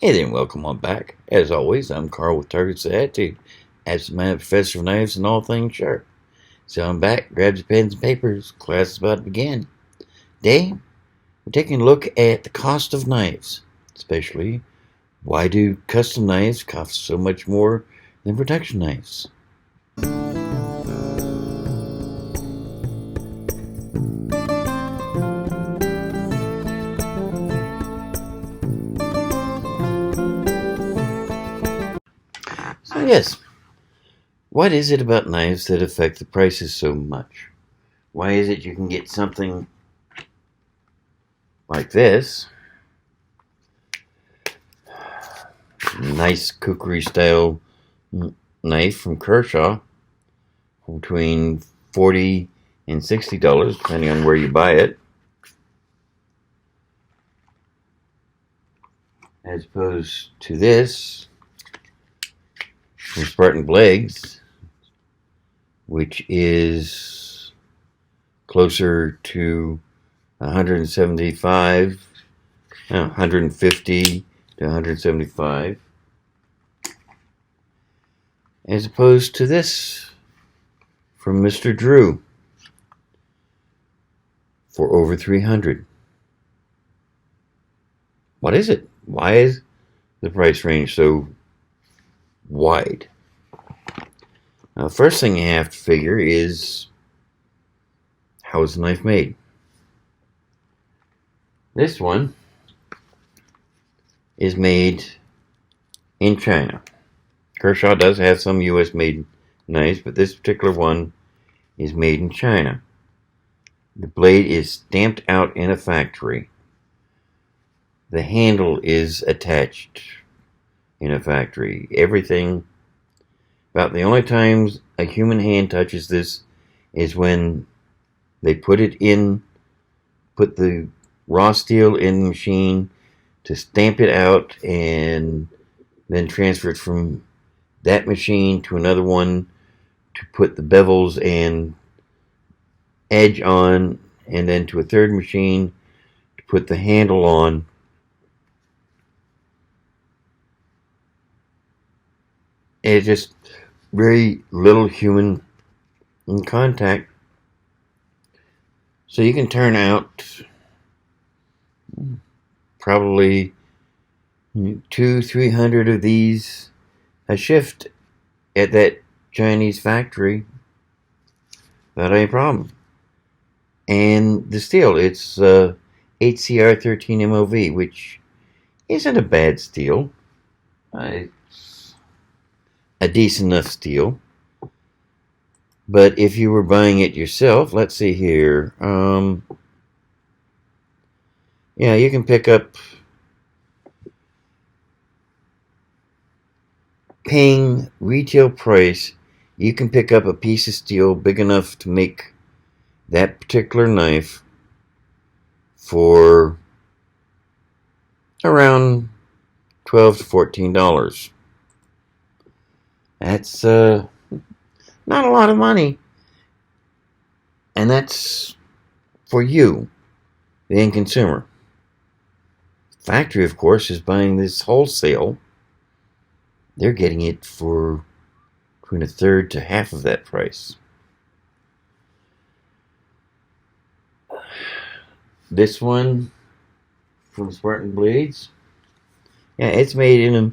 Hey there, and welcome on back. As always, I'm Carl with Target's Attitude, absent-minded professor of knives and all things sharp. So I'm back, grab your pens and papers, class is about to begin. Today, we're taking a look at the cost of knives, especially why do custom knives cost so much more than production knives? So yes, what is it about knives that affect the prices so much? Why is it you can get something like this, nice cookery style knife from Kershaw, between $40 and $60, depending on where you buy it, as opposed to this from Spartan Blades, which is closer to 175, 150 to 175, as opposed to this from Mr. Drew for over 300. What is it? Why is the price range so wide? Now, the first thing you have to figure is, how is the knife made? This one is made in China. Kershaw does have some U.S. made knives, but this particular one is made in China. The blade is stamped out in a factory. The handle is attached in a factory. Everything, about the only times a human hand touches this is when they put the raw steel in the machine to stamp it out and then transfer it from that machine to another one to put the bevels and edge on, and then to a third machine to put the handle on. It's just very little human in contact. So you can turn out probably 200-300 of these a shift at that Chinese factory without any problem. And the steel, it's HCR 13 MOV, which isn't a bad steel. It's a decent enough steel. But if you were buying it yourself, let's see here. Yeah, you can pick up, paying retail price, you can pick up a piece of steel big enough to make that particular knife for around $12 to $14. That's not a lot of money, and that's for you, the end consumer. The factory, of course, is buying this wholesale. They're getting it for between a third to half of that price. This one from Spartan Blades, yeah, it's made in a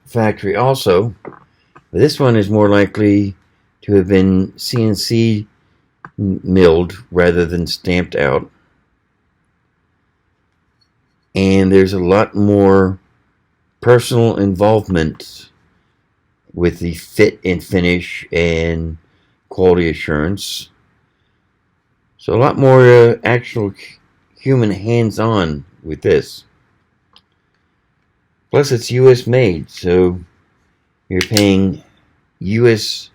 factory also. But this one is more likely to have been CNC milled rather than stamped out. And there's a lot more personal involvement with the fit and finish and quality assurance. So a lot more actual human hands-on with this. Plus it's US made, so you're paying US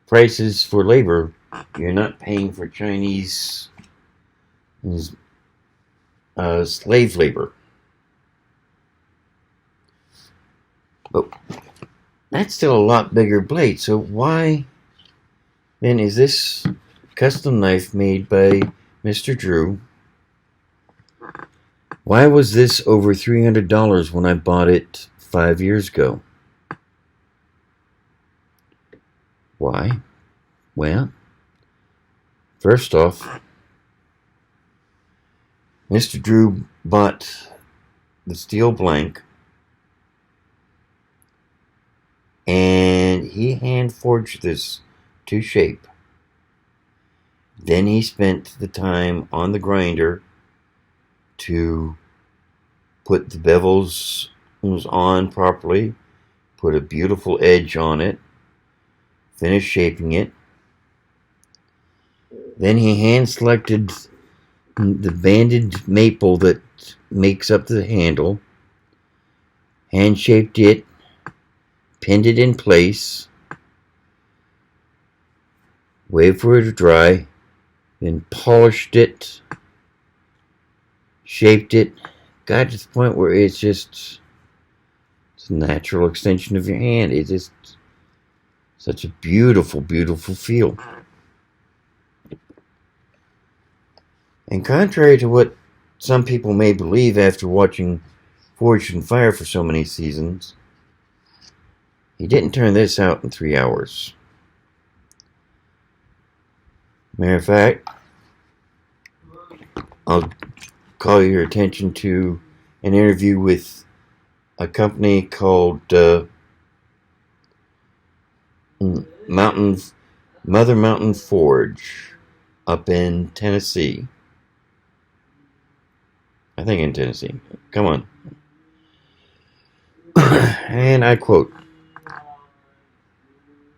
prices for labor. You're not paying for Chinese slave labor. But that's still a lot bigger blade. So why then is this custom knife made by Mr. Drew Why was this over $300 when I bought it 5 years ago? Why? Well, first off, Mr. Drew bought the steel blank and he hand forged this to shape. Then he spent the time on the grinder to put the bevels on properly, put a beautiful edge on it, finish shaping it. Then he hand selected the banded maple that makes up the handle, hand shaped it, pinned it in place, waited for it to dry, then polished it, shaped it, got to the point where it's a natural extension of your hand. It's just such a beautiful, beautiful feel. And contrary to what some people may believe after watching Forged in Fire for so many seasons, he didn't turn this out in 3 hours. Matter of fact, I'll call your attention to an interview with a company called Mother Mountain Forge up in Tennessee. I think in Tennessee. Come on. And I quote,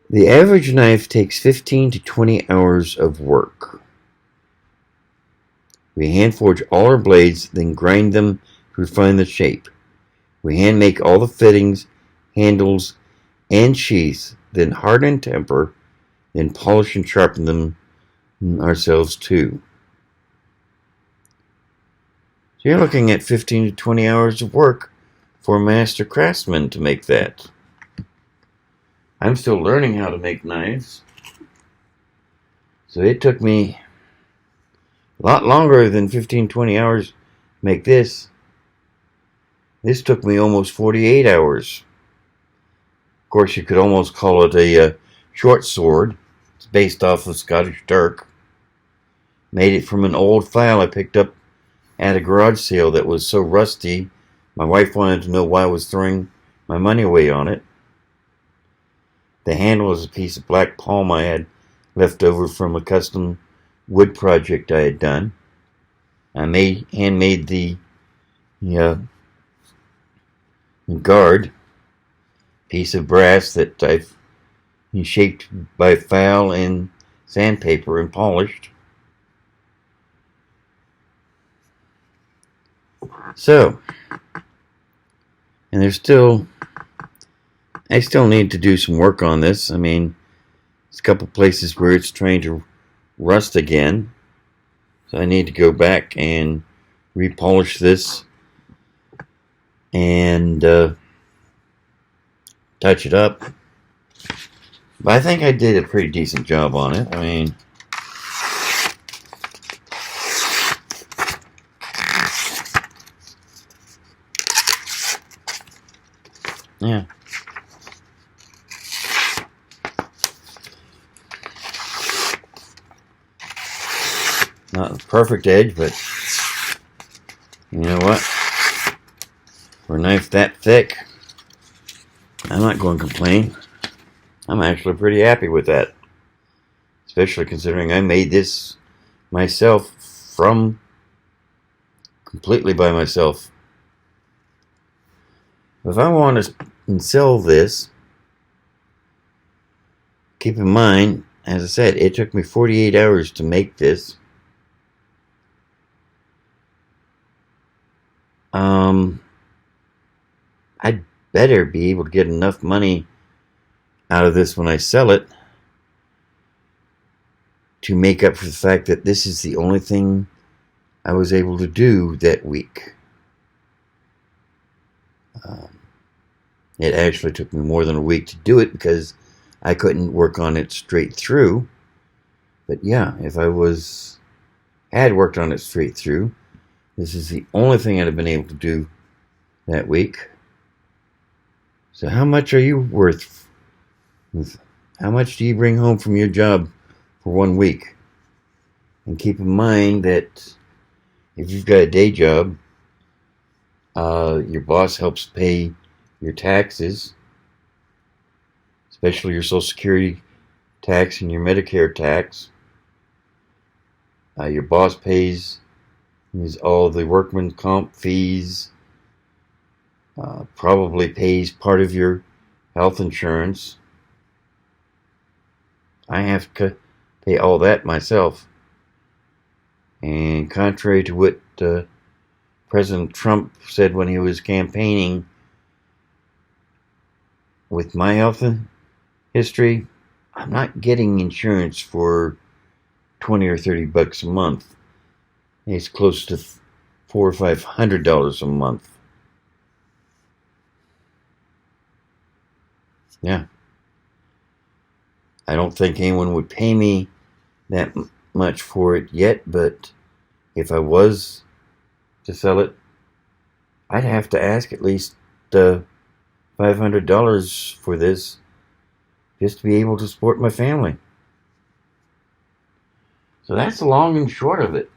"The average knife takes 15 to 20 hours of work. We hand forge all our blades, then grind them to refine the shape. We hand make all the fittings, handles, and sheaths, then harden and temper, then polish and sharpen them ourselves too." So you're looking at 15 to 20 hours of work for a master craftsman to make that. I'm still learning how to make knives. So it took me a lot longer than 15, 20 hours to make this. This took me almost 48 hours. Of course, you could almost call it a short sword. It's based off of Scottish Dirk. Made it from an old file I picked up at a garage sale that was so rusty, my wife wanted to know why I was throwing my money away on it. The handle is a piece of black palm I had left over from a custom wood project I had done. I handmade the guard, piece of brass that I've shaped by file and sandpaper and polished. So, and I still need to do some work on this. I mean, there's a couple places where it's trying to rust again. So I need to go back and repolish this and touch it up. But I think I did a pretty decent job on it. I mean, yeah. Not the perfect edge, but you know what? For a knife that thick, I'm not going to complain. I'm actually pretty happy with that. Especially considering I made this myself completely by myself. If I want to sell this, keep in mind, as I said, it took me 48 hours to make this. I'd better be able to get enough money out of this when I sell it to make up for the fact that this is the only thing I was able to do that week. It actually took me more than a week to do it because I couldn't work on it straight through. But yeah, if I had worked on it straight through, This is the only thing I'd have been able to do that week. So how much are you worth? How much do you bring home from your job for 1 week? And keep in mind that if you've got a day job, your boss helps pay your taxes, especially your Social Security tax and your Medicare tax. Your boss pays all the workman comp fees, probably pays part of your health insurance. I have to pay all that myself. And contrary to what President Trump said when he was campaigning, with my health history, I'm not getting insurance for $20 or $30 a month. It's close to $400 or $500 a month. Yeah. I don't think anyone would pay me that much for it yet, but if I was to sell it, I'd have to ask at least $500 for this just to be able to support my family. So that's the long and short of it.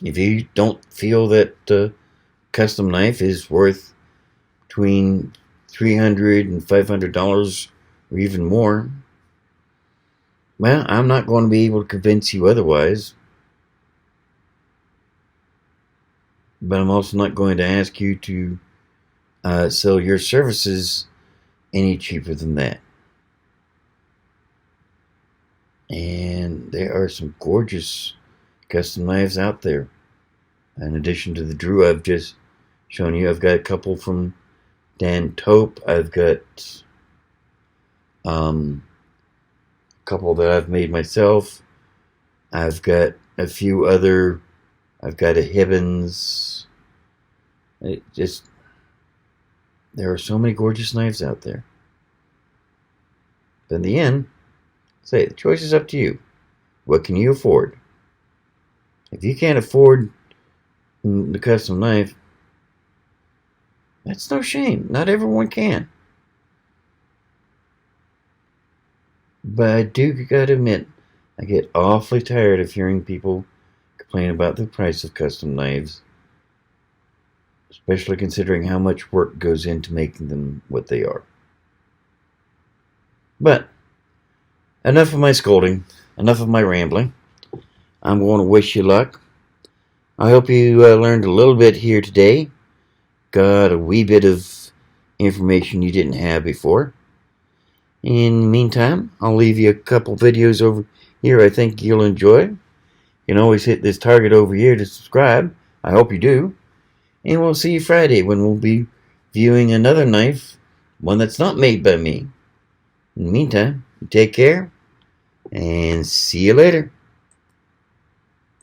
If you don't feel that custom knife is worth between $300 and $500 or even more, well, I'm not going to be able to convince you otherwise. But I'm also not going to ask you to sell your services any cheaper than that. And there are some gorgeous custom knives out there. In addition to the Drew I've just shown you, I've got a couple from Tope. I've got a couple that I've made myself. I've got a few other. I've got a Hibbens. There are so many gorgeous knives out there. But in the end, the choice is up to you. What can you afford? If you can't afford the custom knife, that's no shame. Not everyone can. But I do gotta admit, I get awfully tired of hearing people complain about the price of custom knives, especially considering how much work goes into making them what they are. But enough of my scolding, enough of my rambling. I'm going to wish you luck. I hope you learned a little bit here today. Got a wee bit of information you didn't have before. In the meantime, I'll leave you a couple videos over here I think you'll enjoy. You can always hit this target over here to subscribe. I hope you do. And we'll see you Friday when we'll be viewing another knife, one that's not made by me. In the meantime, take care and see you later.